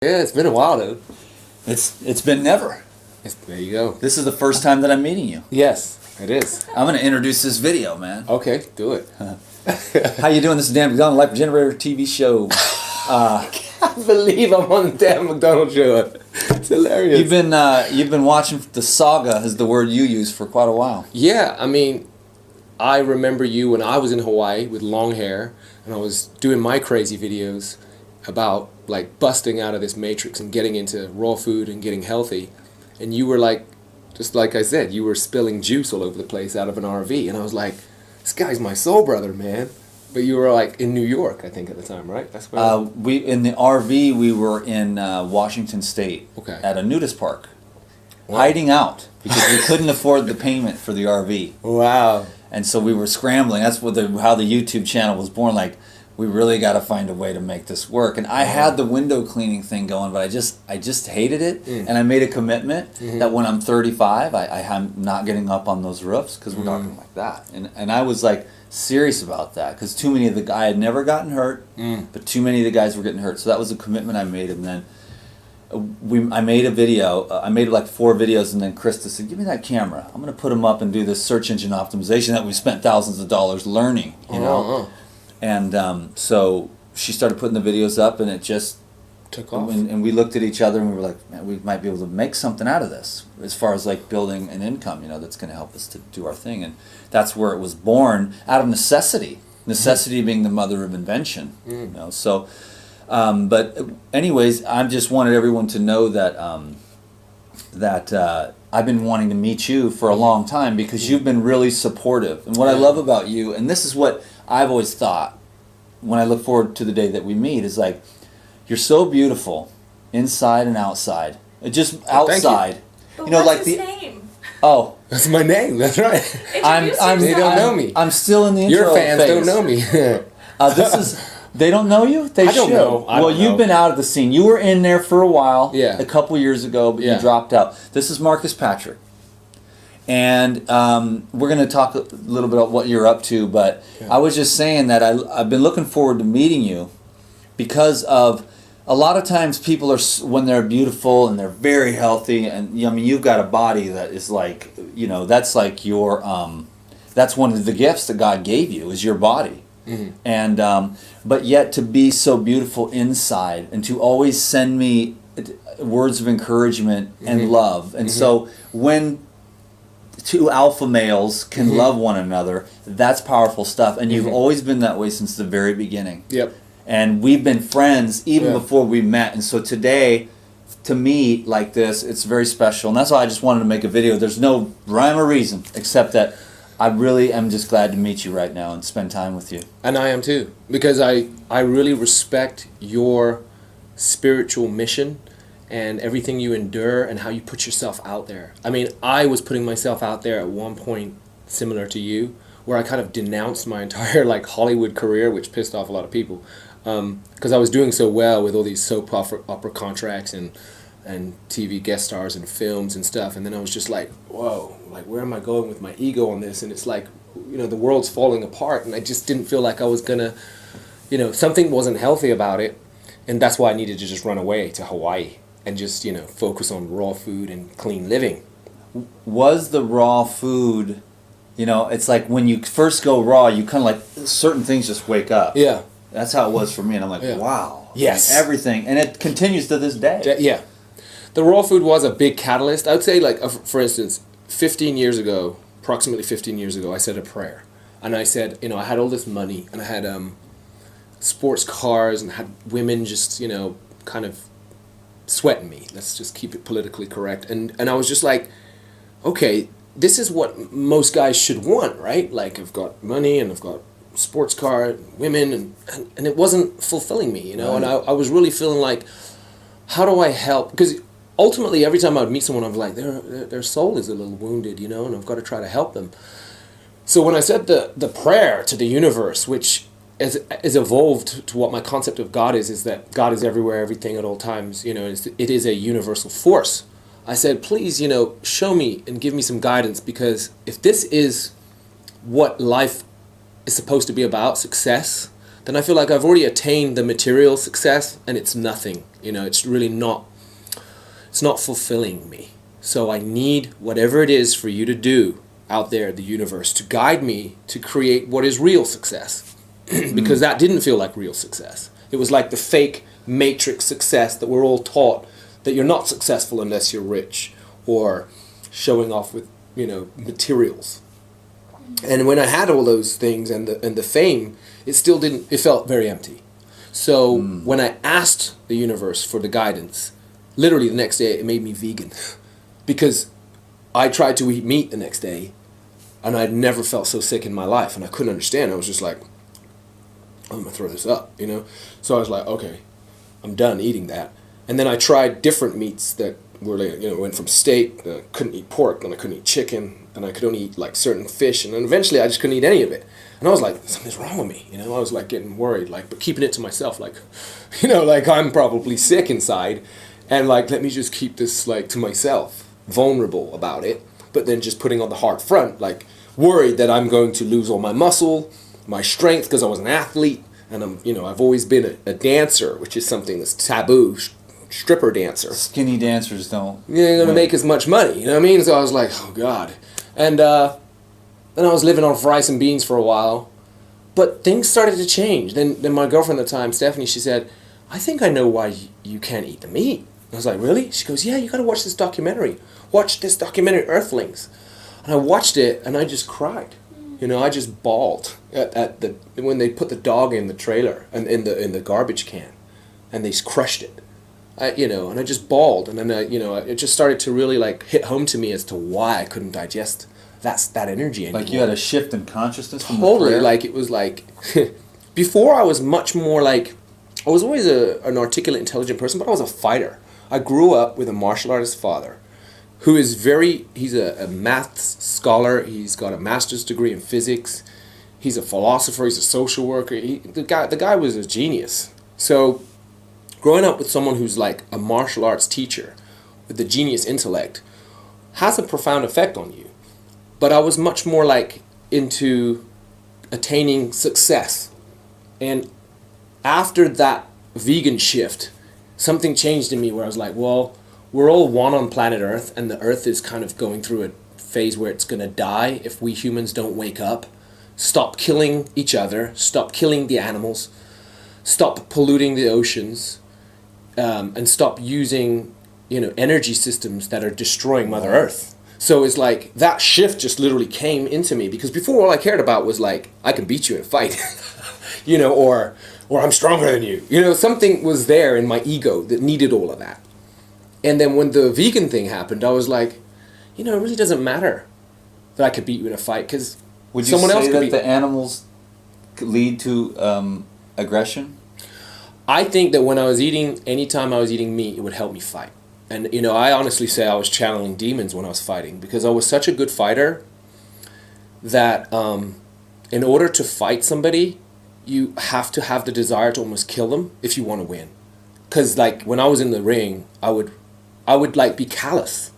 Yeah, it's been a while, dude. It's been never. There you go. This is the first time that I'm meeting you. Yes, it is. I'm going to introduce this video, man. Okay, do it. How you doing? This is Dan McDonald, Life Generator TV show. I can't believe I'm on the Dan McDonald show. It's hilarious. You've been watching the saga, is the word you use, for quite a while. Yeah, I mean, I remember you when I was in Hawaii with long hair, and I was doing my crazy videos about like busting out of this matrix and getting into raw food and getting healthy. And you were like, just like I said, you were spilling juice all over the place out of an RV. And I was like, this guy's my soul brother, man. But you were like in New York, I think, at the time, right? That's where we in the RV. We were in Washington State, okay, at a nudist park, wow, hiding out because we couldn't afford the payment for the RV. Wow! And so we were scrambling. That's what how the YouTube channel was born. Like, we really got to find a way to make this work. And I had the window cleaning thing going, but I just hated it. And I made a commitment that when I'm 35, I'm not getting up on those roofs, because we're talking like that. And I was like serious about that, because too many of the guys, I had never gotten hurt, but too many of the guys were getting hurt. So that was a commitment I made. And then I made a video. I made like 4 videos, and then Krista said, give me that camera. I'm going to put them up and do this search engine optimization that we spent thousands of dollars learning, you know. And so she started putting the videos up, and it just took off. And we looked at each other, and we were like, man, we might be able to make something out of this, as far as like building an income, you know, that's going to help us to do our thing. And that's where it was born, out of necessity. Necessity being the mother of invention, you know. So, but anyways, I just wanted everyone to know that I've been wanting to meet you for a long time, because you've been really supportive. And what I love about you, and this is what I've always thought when I look forward to the day that we meet, is like, you're so beautiful inside and outside. Just outside. But you know, what's like his the name? Oh, That's my name. That's right. They don't know me. I'm still in the intro Your fans phase. don't know me. This is. They don't know you? They I don't should. know. I Well, don't you've know. been out of the scene. You were in there for a while, Yeah, a couple years ago, but yeah, you dropped out. This is Marcus Patrick. And we're going to talk a little bit about what you're up to, but I was just saying that I've been looking forward to meeting you, because of a lot of times people are, when they're beautiful and they're very healthy, and I mean, you've got a body that is like, you know, that's like your, that's one of the gifts that God gave you, is your body. And but yet to be so beautiful inside, and to always send me words of encouragement and love. And so when 2 alpha males can love one another, that's powerful stuff. And you've always been that way since the very beginning. Yep. And we've been friends even before we met. And so today, to meet like this, it's very special. And that's why I just wanted to make a video. There's no rhyme or reason, except that I really am just glad to meet you right now and spend time with you. And I am too, because I really respect your spiritual mission and everything you endure and how you put yourself out there. I mean, I was putting myself out there at one point similar to you, where I kind of denounced my entire like Hollywood career, which pissed off a lot of people, because I was doing so well with all these soap opera contracts and TV guest stars and films and stuff. And then I was just like, whoa, like, where am I going with my ego on this? And it's like, you know, the world's falling apart, and I just didn't feel like I was gonna, you know, something wasn't healthy about it. And that's why I needed to just run away to Hawaii and just, you know, focus on raw food and clean living. Was the raw food, you know, it's like when you first go raw, you kind of like, certain things just wake up. Yeah. That's how it was for me, and I'm like, wow. Yes. Like, everything, and it continues to this day. Yeah. The raw food was a big catalyst. I would say, like, for instance, 15 years ago, approximately 15 years ago, I said a prayer. And I said, you know, I had all this money, and I had sports cars, and I had women just, you know, kind of sweating me. Let's just keep it politically correct. And I was just like, okay, this is what most guys should want, right? Like, I've got money, and I've got sports car, women, and it wasn't fulfilling me, you know. Right. And I was really feeling like, how do I help? Because ultimately, every time I would meet someone, I was like, their soul is a little wounded, you know, and I've got to try to help them. So when I said the prayer to the universe, which is evolved to what my concept of God is that God is everywhere, everything at all times, you know, it is a universal force. I said, please, you know, show me and give me some guidance, because if this is what life is supposed to be about, success, then I feel like I've already attained the material success, and it's nothing. You know, it's really not, it's not fulfilling me. So I need whatever it is for you to do out there in the universe to guide me to create what is real success. Because that didn't feel like real success. It was like the fake matrix success that we're all taught, that you're not successful unless you're rich or showing off with, you know, materials. And when I had all those things and the fame, it still didn't, it felt very empty. So when I asked the universe for the guidance, literally the next day it made me vegan. Because I tried to eat meat the next day and I'd never felt so sick in my life, and I couldn't understand. I was just like, I'm gonna throw this up, you know? So I was like, okay, I'm done eating that. And then I tried different meats that were, like, you know, went from steak, I couldn't eat pork, then I couldn't eat chicken, and I could only eat like certain fish, and then eventually I just couldn't eat any of it. And I was like, something's wrong with me, you know? I was like getting worried, like, but keeping it to myself, like, you know, like I'm probably sick inside, and like, let me just keep this like to myself, vulnerable about it, but then just putting on the hard front, like worried that I'm going to lose all my muscle, my strength, because I was an athlete, and I'm, you know, I've always been a dancer, which is something that's taboo, stripper dancer. Skinny dancers don't. You're going to make as much money, you know what I mean? So I was like, oh God. And then I was living on rice and beans for a while, but things started to change. Then my girlfriend at the time, Stephanie, she said, I think I know why you can't eat the meat. I was like, really? She goes, yeah, you got to watch this documentary. Watch this documentary, Earthlings. And I watched it, and I just cried. You know, I just bawled at the when they put the dog in the trailer and in the garbage can, and they crushed it. And I just bawled, and then it just started to really like hit home to me as to why I couldn't digest that energy anymore. Like you had a shift in consciousness. Totally, like it was like before I was much more like, I was always an articulate, intelligent person, but I was a fighter. I grew up with a martial artist father who is he's a maths scholar. He's got a master's degree in physics. He's a philosopher. He's a social worker. The guy was a genius. So growing up with someone who's like a martial arts teacher with the genius intellect has a profound effect on you. But I was much more like into attaining success. And after that vegan shift, something changed in me where I was like, well, we're all one on planet Earth, and the Earth is kind of going through a phase where it's going to die if we humans don't wake up. Stop killing each other. Stop killing the animals. Stop polluting the oceans. And stop using, energy systems that are destroying Mother Earth. So it's like that shift just literally came into me, because before all I cared about was like, I can beat you in a fight, or I'm stronger than you. Something was there in my ego that needed all of that. And then when the vegan thing happened, I was like, it really doesn't matter that I could beat you in a fight, because someone else could beat. Would you say that the animals lead to aggression? I think that when I was anytime I was eating meat, it would help me fight. And, I honestly say I was channeling demons when I was fighting, because I was such a good fighter that in order to fight somebody, you have to have the desire to almost kill them if you want to win. Because, like, when I was in the ring, I would like, be callous.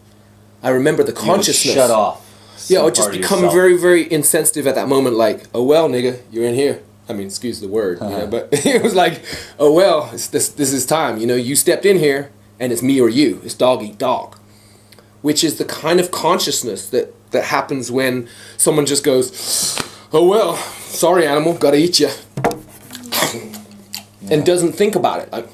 I remember the consciousness. You would shut off. Yeah, I would just become very, very insensitive at that moment, like, oh, well, nigga, you're in here. I mean, excuse the word, but it was like, oh, well, this is time. You stepped in here, and it's me or you. It's dog eat dog. Which is the kind of consciousness that happens when someone just goes, oh, well, sorry, animal, gotta eat you. And doesn't think about it. Like,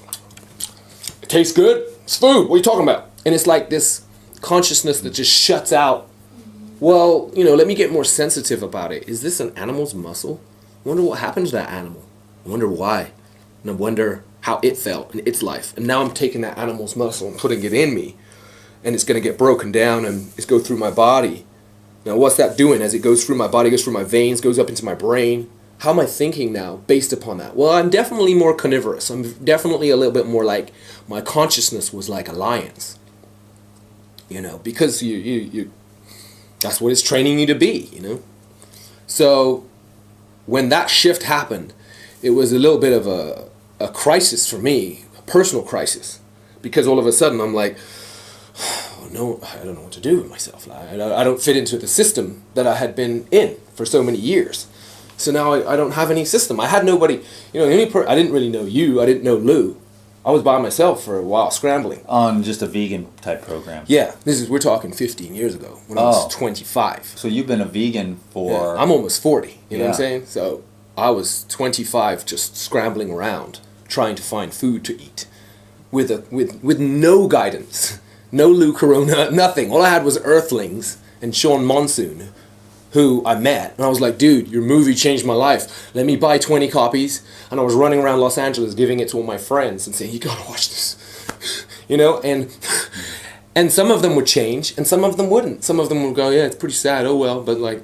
it tastes good. It's food. What are you talking about? And it's like this consciousness that just shuts out. Well, let me get more sensitive about it. Is this an animal's muscle? I wonder what happened to that animal. I wonder why. And I wonder how it felt in its life. And now I'm taking that animal's muscle and putting it in me. And it's going to get broken down and it's go through my body. Now, what's that doing as it goes through my body, goes through my veins, goes up into my brain? How am I thinking now based upon that? Well, I'm definitely more carnivorous. I'm definitely a little bit more like, my consciousness was like a lion's. Because you that's what it's training you to be, So when that shift happened, it was a little bit of a crisis for me, a personal crisis. Because all of a sudden I'm like, oh, no, I don't know what to do with myself. I don't fit into the system that I had been in for so many years. So now I don't have any system. I had nobody, I didn't really know you. I didn't know Lou. I was by myself for a while, scrambling. On just a vegan type program. Yeah, we're talking 15 years ago when I was 25. So you've been a vegan for... Yeah, I'm almost 40, you know what I'm Yeah. saying? So I was 25 just scrambling around trying to find food to eat with no guidance, no Lou Corona, nothing. All I had was Earthlings and Sean Monsoon, who I met, and I was like, dude, your movie changed my life. Let me buy 20 copies. And I was running around Los Angeles giving it to all my friends and saying, you gotta watch this. You know, and some of them would change and some of them wouldn't. Some of them would go, yeah, it's pretty sad, oh well, but like,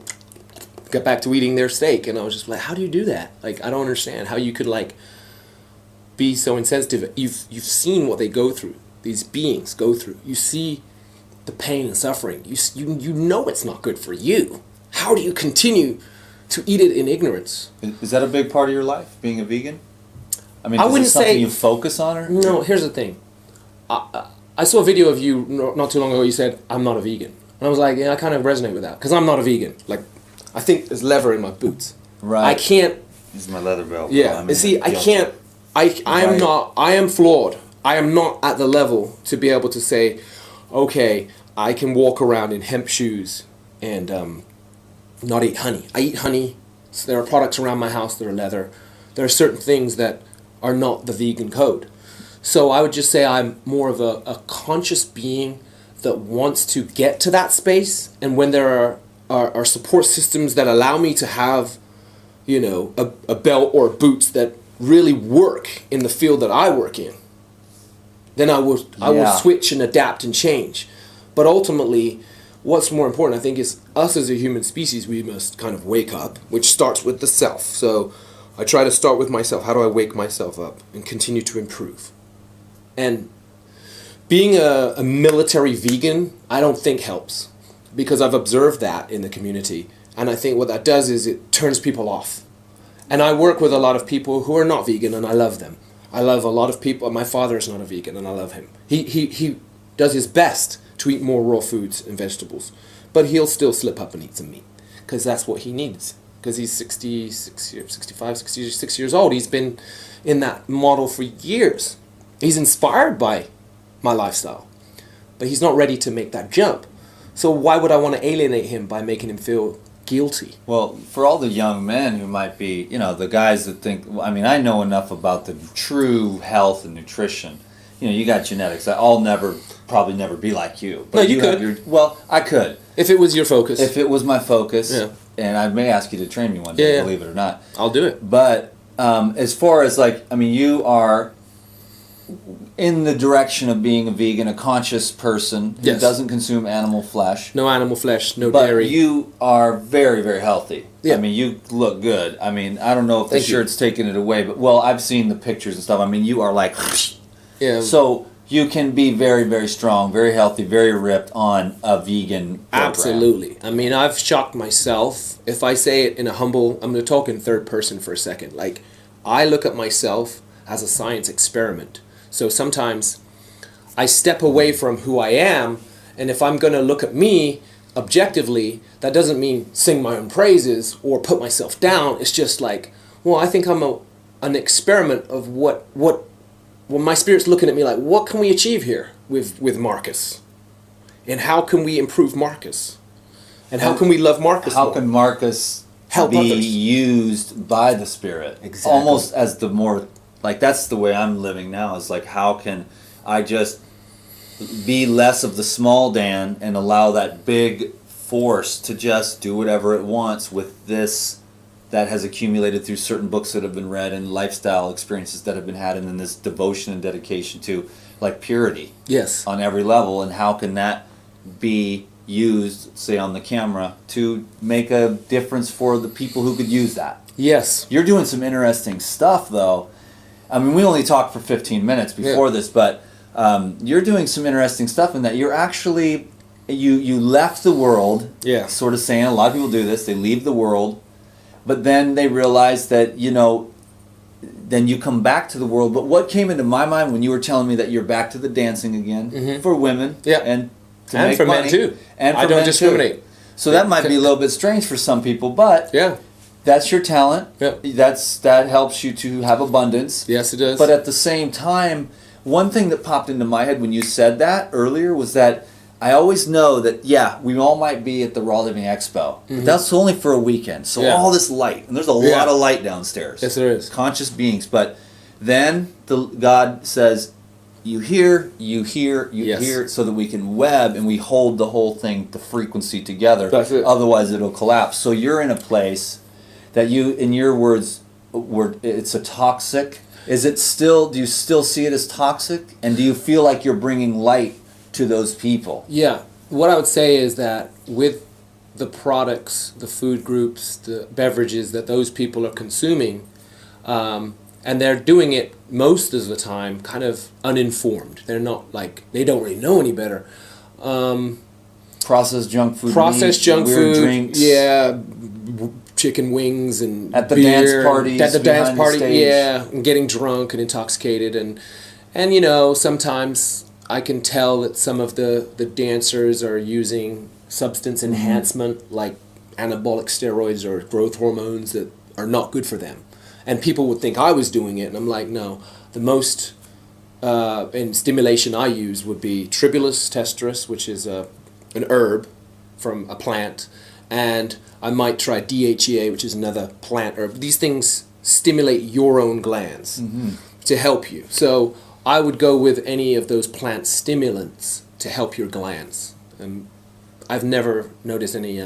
get back to eating their steak. And I was just like, how do you do that? Like, I don't understand how you could like be so insensitive. You've seen what they go through, these beings go through. You see the pain and suffering. You know it's not good for you. How do you continue to eat it in ignorance? Is that a big part of your life, being a vegan? I mean, I is wouldn't it something say- you focus on? Or? No, here's the thing. I saw a video of you not too long ago. You said, I'm not a vegan. And I was like, yeah, I kind of resonate with that. Because I'm not a vegan. Like, I think there's leather in my boots. Right. I can't... This is my leather belt. Yeah. I mean, And see, I guilty. can't... I am flawed. I am not at the level to be able to say, okay, I can walk around in hemp shoes and not eat honey. I eat honey. So there are products around my house that are leather. There are certain things that are not the vegan code. So I would just say I'm more of a conscious being that wants to get to that space. And when there are support systems that allow me to have, you know, a belt or boots that really work in the field that I work in, then I will switch and adapt and change. But ultimately, what's more important, I think, is us as a human species, we must kind of wake up, which starts with the self. So I try to start with myself. How do I wake myself up and continue to improve? And being a military vegan, I don't think helps, because I've observed that in the community. And I think what that does is it turns people off. And I work with a lot of people who are not vegan, and I love them. I love a lot of people. My father is not a vegan, and I love him. He does his best to eat more raw foods and vegetables, but he'll still slip up and eat some meat, because that's what he needs. Because he's 66 years old. He's been in that model for years. He's inspired by my lifestyle, but he's not ready to make that jump. So why would I want to alienate him by making him feel guilty? Well, for all the young men who might be, you know, the guys that think, I mean, I know enough about the true health and nutrition. You know, you got genetics. I'll probably never be like you. But No, you could. Well, I could. If it was your focus. If it was my focus, Yeah. and I may ask you to train me one day, Yeah. believe it or not. I'll do it. But as far as like, I mean, you are in the direction of being a vegan, a conscious person who Yes. doesn't consume animal flesh. No animal flesh, no But dairy. you are very, very healthy. Yeah. I mean, you look good. I mean, I don't know if the Thank you. shirt's taking it away, but well, I've seen the pictures and stuff. I mean, you are like, yeah. so you can be very, very strong, very healthy, very ripped on a vegan program. Absolutely. I mean, I've shocked myself. If I say it in a humble, I'm going to talk in third person for a second. Like, I look at myself as a science experiment. So sometimes I step away from who I am, and if I'm going to look at me objectively, that doesn't mean sing my own praises or put myself down. It's just like, well, I think I'm an experiment of what my spirit's looking at me like, what can we achieve here with Marcus? And how can we improve Marcus? And how can we love Marcus How more? can Marcus Help be others. used by the Spirit? Exactly. Almost as the more, like that's the way I'm living now, is like, how can I just be less of the small Dan and allow that big force to just do whatever it wants with this that has accumulated through certain books that have been read and lifestyle experiences that have been had, and then this devotion and dedication to like purity Yes. on every level, and how can that be used, say, on the camera to make a difference for the people who could use that? Yes. You're doing some interesting stuff, though. I mean, we only talked for 15 minutes before this, but you're doing some interesting stuff in that you're actually, you left the world, Yeah. sort of saying, a lot of people do this, they leave the world, but then they realize that, you know, then you come back to the world. But what came into my mind when you were telling me that you're back to the dancing again for women, Yeah. and to And make for men money, too. and for I don't men discriminate. too. So that might be a little bit strange for some people, but Yeah. that's your talent. Yeah. That helps you to have abundance. Yes, it does. But at the same time, one thing that popped into my head when you said that earlier was that I always know that, yeah, we all might be at the Raw Living Expo, but that's only for a weekend. So all this light, and there's a lot of light downstairs. Yes, there is. Conscious beings. But then God says, you hear, you hear, you hear, so that we can web and we hold the whole thing, the frequency together. That's it. Otherwise, it'll collapse. So you're in a place that you, in your words, it's a toxic. Is it still? Do you still see it as toxic? And do you feel like you're bringing light to those people? Yeah. What I would say is that with the products, the food groups, the beverages that those people are consuming, and they're doing it most of the time kind of uninformed. They're not like, they don't really know any better. Processed junk food. Processed junk weird food. drinks. Yeah. Chicken wings and at the beer, dance parties. At the dance party, the yeah. And getting drunk and intoxicated. And you know, sometimes I can tell that some of the dancers are using substance enhancement like anabolic steroids or growth hormones that are not good for them. And people would think I was doing it, and I'm like, no. The most in stimulation I use would be Tribulus testris, which is an herb from a plant, and I might try DHEA, which is another plant herb. These things stimulate your own glands to help you. So I would go with any of those plant stimulants to help your glands. And I've never noticed any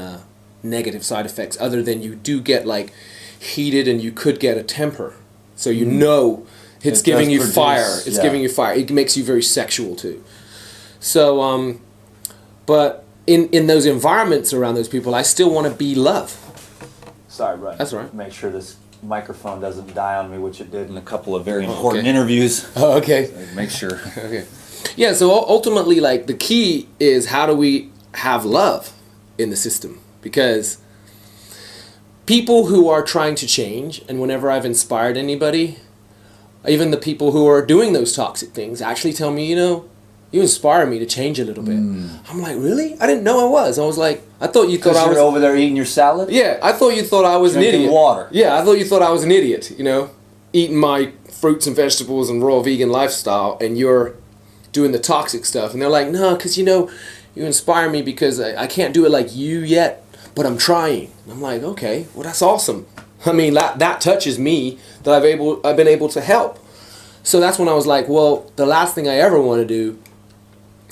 negative side effects other than you do get like heated and you could get a temper. So you know it's giving you fire. It's giving you fire. It makes you very sexual too. So, but in those environments around those people, I still want to be love. Sorry, Brian. That's all right. Make sure this microphone doesn't die on me, which it did in a couple of very important interviews. Oh, okay. So make sure. Okay. Yeah, so ultimately, like, the key is how do we have love in the system? Because people who are trying to change, and whenever I've inspired anybody, even the people who are doing those toxic things actually tell me, you know, you inspire me to change a little bit. I'm like, really? I didn't know I was. I was like, I thought you thought I was over there eating your salad? Yeah, I thought you thought I was Drinking an idiot. water. Yeah, I thought you thought I was an idiot, you know, eating my fruits and vegetables and raw vegan lifestyle, and you're doing the toxic stuff. And they're like, no, because, you know, you inspire me because I can't do it like you yet, but I'm trying. And I'm like, okay, well, that's awesome. I mean, that touches me that I've been able to help. So that's when I was like, well, the last thing I ever want to do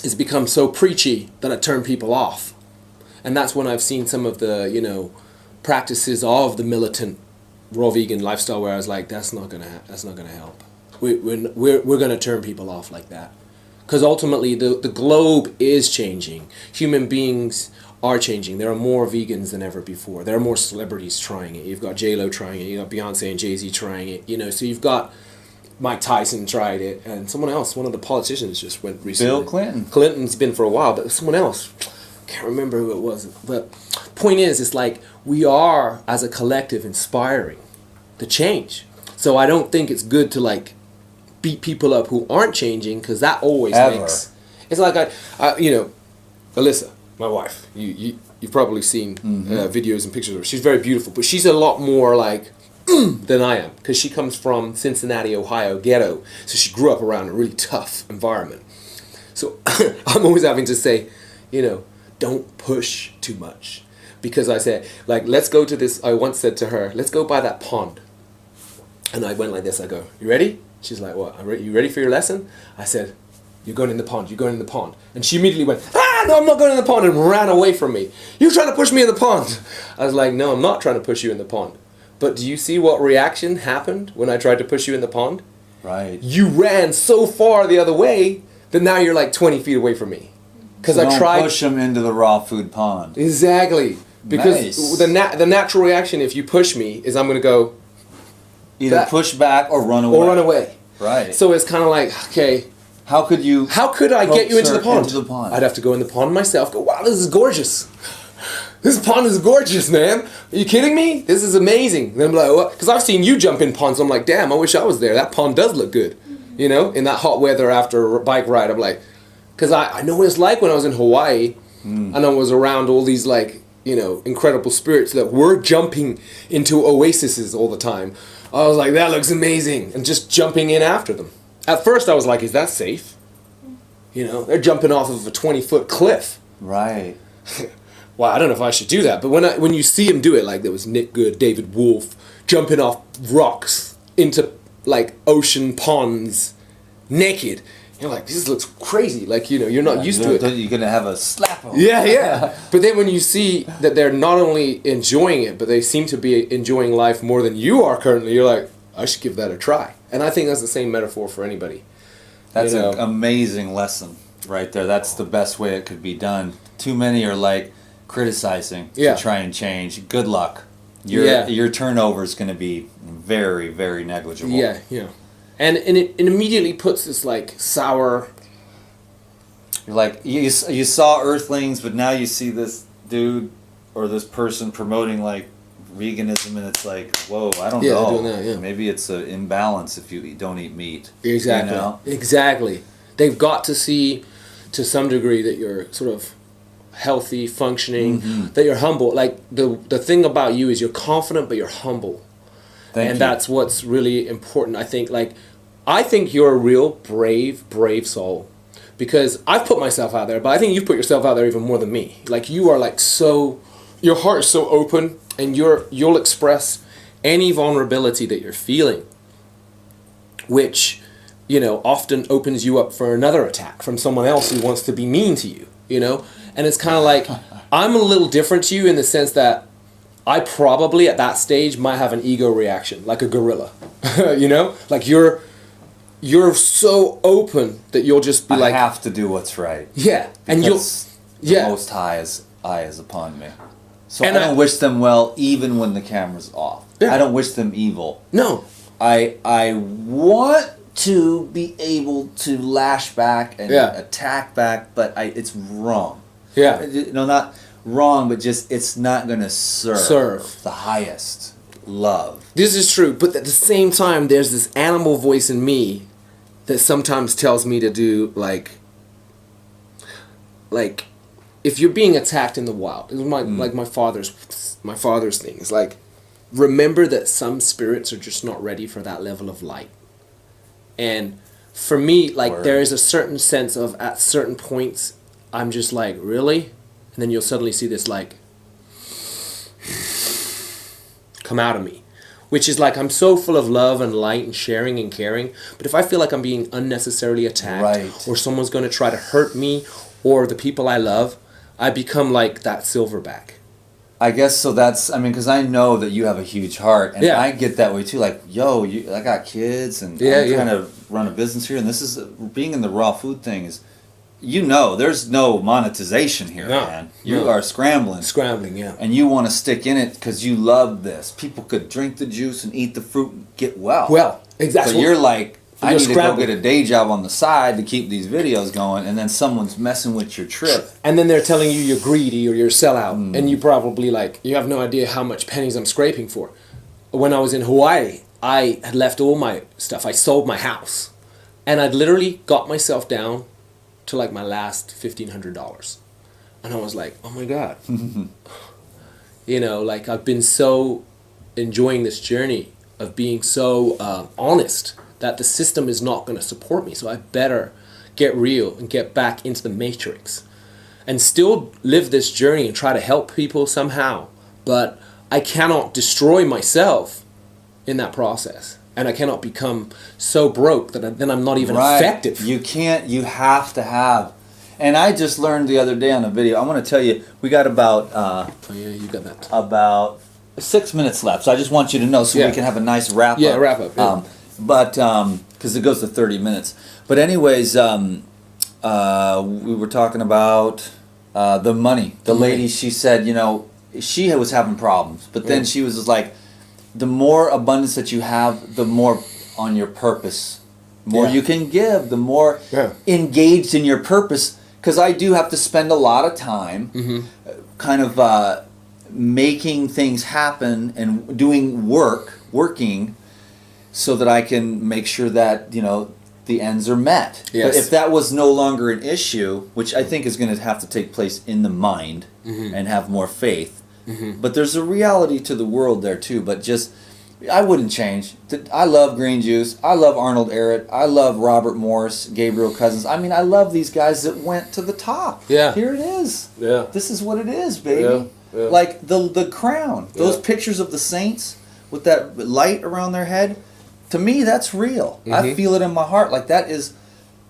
is become so preachy that I turn people off. And that's when I've seen some of the, you know, practices of the militant raw vegan lifestyle where I was like, that's not gonna help. We're gonna turn people off like that, because ultimately the globe is changing. Human beings are changing. There are more vegans than ever before. There are more celebrities trying it. You've got J-Lo trying it. You got Beyonce and Jay-Z trying it. You know, so you've got Mike Tyson tried it, and someone else, one of the politicians, just went recently. Bill Clinton. Clinton's been for a while, but someone else, can't remember who it was. But point is, it's like we are, as a collective, inspiring the change. So I don't think it's good to like beat people up who aren't changing, because that always makes. It's like I, you know, Alyssa, my wife. You've probably seen videos and pictures of her. She's very beautiful, but she's a lot more like than I am, because she comes from Cincinnati, Ohio ghetto, so she grew up around a really tough environment. So I'm always having to say, you know, don't push too much, because I said, like, let's go to this. I once said to her, let's go by that pond, and I went like this. I go, you ready? She's like, what? You ready for your lesson? I said, you're going in the pond. You're going in the pond. And she immediately went, no, I'm not going in the pond, and ran away from me. You're trying to push me in the pond. I was like, no, I'm not trying to push you in the pond. But do you see what reaction happened when I tried to push you in the pond? Right. You ran so far the other way that now you're like 20 feet away from me. Because So I tried. don't push them into the raw food pond. Exactly. Because Nice. the natural reaction if you push me is I'm going to go Either That- push back or run away. or run away. Right. So it's kind of like, okay, how could you? how could I get you into the coax her pond? into the pond? I'd have to go in the pond myself. Go, wow, this is gorgeous. This pond is gorgeous, man. Are you kidding me? This is amazing. Then I'm like, what? Because I've seen you jump in ponds. I'm like, damn, I wish I was there. That pond does look good. You know, in that hot weather after a bike ride. I'm like, because I know what it's like when I was in Hawaii and I was around all these, like, you know, incredible spirits that were jumping into oases all the time. I was like, that looks amazing. And just jumping in after them. At first I was like, is that safe? You know, they're jumping off of a 20-foot cliff. Right. Well, I don't know if I should do that, but when you see him do it, like there was Nick Good, David Wolf, jumping off rocks into like ocean ponds, naked, you're like, this looks crazy. Like, you know, you're not used to it. You're gonna have a slap on. Yeah. But then when you see that they're not only enjoying it, but they seem to be enjoying life more than you are currently, you're like, I should give that a try. And I think that's the same metaphor for anybody. That's You know? an amazing lesson right there. That's the best way it could be done. Too many are like criticizing to try and change. Good luck. Your turnover is going to be very, very negligible. Yeah. And it immediately puts this like sour... You're like, you saw Earthlings, but now you see this dude or this person promoting like veganism, and it's like, whoa, I don't know. Doing that, yeah. Maybe it's an imbalance if you don't eat meat. Exactly. You know? Exactly. They've got to see to some degree that you're sort of healthy, functioning, that you're humble. Like the thing about you is you're confident, but you're humble. Thank you. That's what's really important. I think you're a real brave soul, because I've put myself out there, but I think you've put yourself out there even more than me. Like you are like so, your heart is so open, and you'll express any vulnerability that you're feeling, which, you know, often opens you up for another attack from someone else who wants to be mean to you, you know? And it's kind of like, I'm a little different to you in the sense that I probably at that stage might have an ego reaction, like a gorilla, you know? Like you're so open that you'll just be I like... I have to do what's right. Yeah. And the Most High's eye is upon me. So I don't wish them well even when the camera's off. Yeah. I don't wish them evil. No. I want to be able to lash back and attack back, but it's wrong. Yeah. No, not wrong, but just it's not going to serve the highest love. This is true, but at the same time, there's this animal voice in me that sometimes tells me to do like if you're being attacked in the wild, it was like my father's thing. It's like, remember that some spirits are just not ready for that level of light. And for me, like there is a certain sense of at certain points, I'm just like, really? And then you'll suddenly see this like come out of me, which is like I'm so full of love and light and sharing and caring, but if I feel like I'm being unnecessarily attacked or someone's going to try to hurt me or the people I love, I become like that silverback. I guess so. Because I know that you have a huge heart, and I get that way too. Like, yo, I got kids, and I'm trying to run a business here, and this is being in the raw food thing is, there's no monetization here, man. You are scrambling, and you want to stick in it because you love this. People could drink the juice and eat the fruit and get well. Well, exactly. So you're like, I need to go get a day job on the side to keep these videos going, and then someone's messing with your trip. And then they're telling you you're greedy or you're a sellout, and you probably you have no idea how much pennies I'm scraping for. When I was in Hawaii, I had left all my stuff. I sold my house, and I'd literally got myself down to like my last $1,500, and I was like, oh my God, you know, like I've been so enjoying this journey of being so honest that the system is not going to support me, so I better get real and get back into the matrix and still live this journey and try to help people somehow, but I cannot destroy myself in that process, and I cannot become so broke that then I'm not even effective. You can't. You have to have. And I just learned the other day on a video. I want to tell you, we got about you got that. About 6 minutes left. So I just want you to know, so we can have a nice wrap up. Yeah, wrap up. Yeah. But because it goes to 30 minutes. But anyways, we were talking about the money. The lady, she said, she was having problems, but then she was just like, the more abundance that you have, the more on your purpose, more you can give, the more engaged in your purpose. Because I do have to spend a lot of time kind of making things happen and doing working so that I can make sure that, the ends are met. Yes. But if that was no longer an issue, which I think is going to have to take place in the mind and have more faith, but there's a reality to the world there too. But just I wouldn't change. I love Green Juice. I love Arnold Ehret. I love Robert Morris, Gabriel Cousins. I mean, I love these guys that went to the top. Yeah. Here it is. Yeah. This is what it is, baby. Yeah. Yeah. Like the crown. Those Yeah. pictures of the saints with that light around their head. To me, that's real. I Mhm. feel it in my heart. Like that is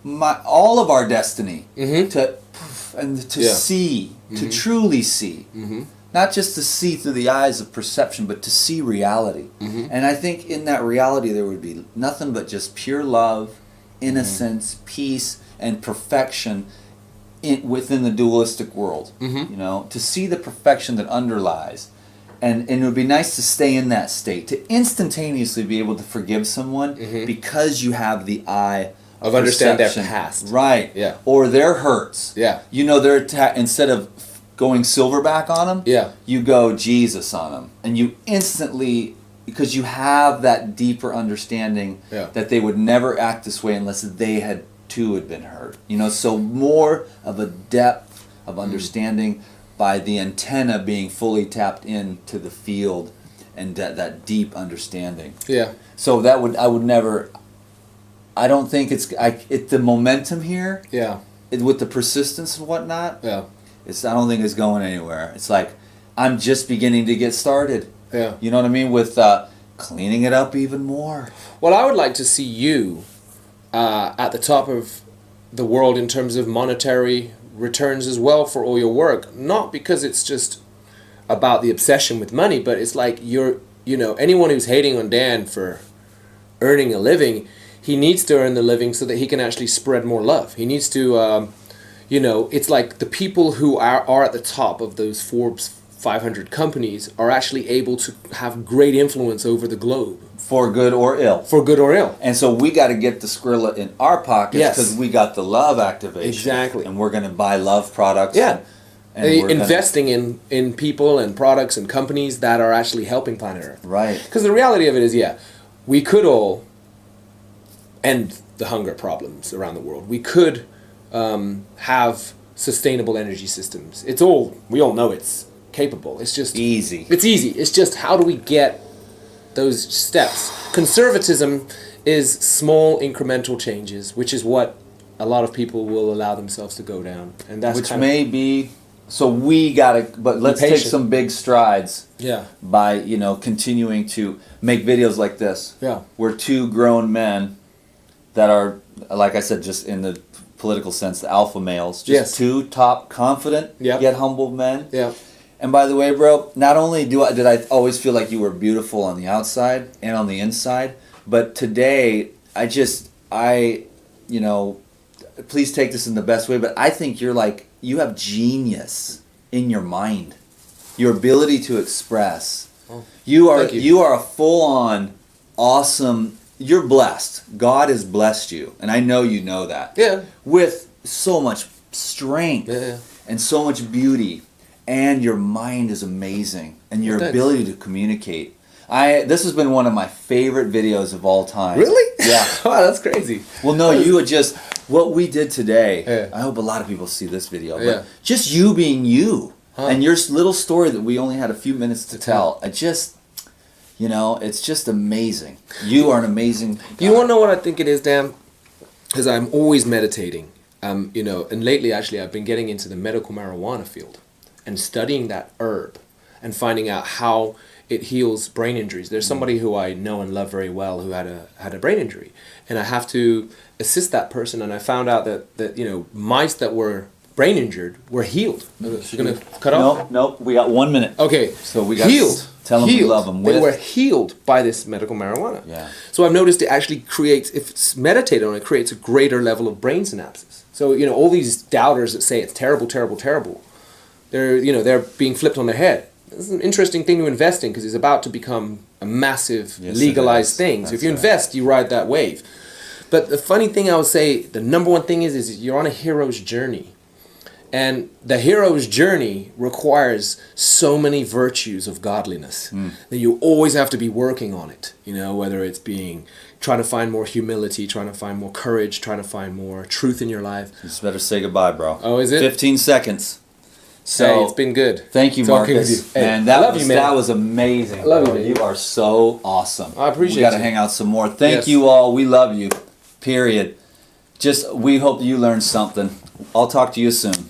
all of our destiny. Mhm. To Yeah. see, to truly see. Mm-hmm. Not just to see through the eyes of perception, but to see reality. Mhm. And I think in that reality there would be nothing but just pure love, innocence, peace, and perfection within the dualistic world. Mhm. You know, to see the perfection that underlies. And it would be nice to stay in that state, to instantaneously be able to forgive someone because you have the eye Of understand their perception. past. Right. Yeah. Or their hurts. Yeah. You know, they're instead of going silverback on them, Yeah. you go Jesus on them, and you instantly, because you have that deeper understanding Yeah. that they would never act this way unless they had too had been hurt. You know, so more of a depth of understanding by the antenna being fully tapped into the field, and that deep understanding. Yeah. So I would never. I don't think it's the momentum here Yeah. with the persistence and whatnot. Yeah. I don't think it's going anywhere. It's like I'm just beginning to get started. Yeah. You know what I mean? With cleaning it up even more. Well, I would like to see you at the top of the world in terms of monetary returns as well for all your work. Not because it's just about the obsession with money, but it's like anyone who's hating on Dan for earning a living, he needs to earn the living so that he can actually spread more love. He needs to, it's like the people who are at the top of those Forbes 500 companies are actually able to have great influence over the globe. For good or ill. For good or ill. And so we got to get the Skrilla in our pockets Yes. because we got the love activation. Exactly. And we're going to buy love products. Yeah. And we're gonna- Investing in people and products and companies that are actually helping planet Earth. Right. Because the reality of it is, we could all end the hunger problems around the world. We could have sustainable energy systems. We all know it's capable. It's just Easy. It's easy. It's just how do we get those steps? Conservatism is small incremental changes, which is what a lot of people will allow themselves to go down, and that's Which kind may be. So we got to. But let's take patient. some big strides. Yeah. By continuing to make videos like this. Yeah. We're two grown men that are, like I said, just in the political sense, the alpha males. Just Yes. two top, confident, Yep. yet humble men. Yeah. And by the way, bro, not only did I always feel like you were beautiful on the outside and on the inside, but today please take this in the best way, but I think you have genius in your mind. Your ability to express. Oh, You are thank you. you are a full-on awesome. You're blessed. God has blessed you, and I know you know that. Yeah. With so much strength Yeah. and so much beauty, and your mind is amazing, and your Thanks. ability to communicate. This has been one of my favorite videos of all time. Really? Yeah. Wow, that's crazy. Well, no, you would just what we did today. Yeah. I hope a lot of people see this video. But Yeah. just you being you, Huh. and your little story that we only had a few minutes to tell. It's just amazing. You are an amazing. You want to know what I think it is, Dan? Because I'm always meditating. And lately actually I've been getting into the medical marijuana field and studying that herb and finding out how it heals brain injuries. There's somebody who I know and love very well who had a brain injury, and I have to assist that person. And I found out that mice that were brain injured were healed. You're gonna cut off? Nope. We got 1 minute. Okay, So we got healed. Tell them we Healed. love them. They With were healed by this medical marijuana. Yeah. So I've noticed it actually creates, if it's meditated on, it creates a greater level of brain synapses. So all these doubters that say it's terrible, terrible, terrible, they're being flipped on their head. This is an interesting thing to invest in because it's about to become a massive Yes, legalized it is. thing. So if That's you right. invest, you ride that wave. But the funny thing I would say, the number one thing is you're on a hero's journey. And the hero's journey requires so many virtues of godliness that you always have to be working on it. Whether it's trying to find more humility, trying to find more courage, trying to find more truth in your life. You just better say goodbye, bro. Oh, is it? 15 seconds. So Hey, it's been good. Thank you, talking Marcus. with you. Hey, Man, I love you, man. that was amazing. I love you, bro. man. You are so awesome. I appreciate We got to you. hang out some more. Thank Yes. you all. We love you. Period. Just we hope you learned something. I'll talk to you soon.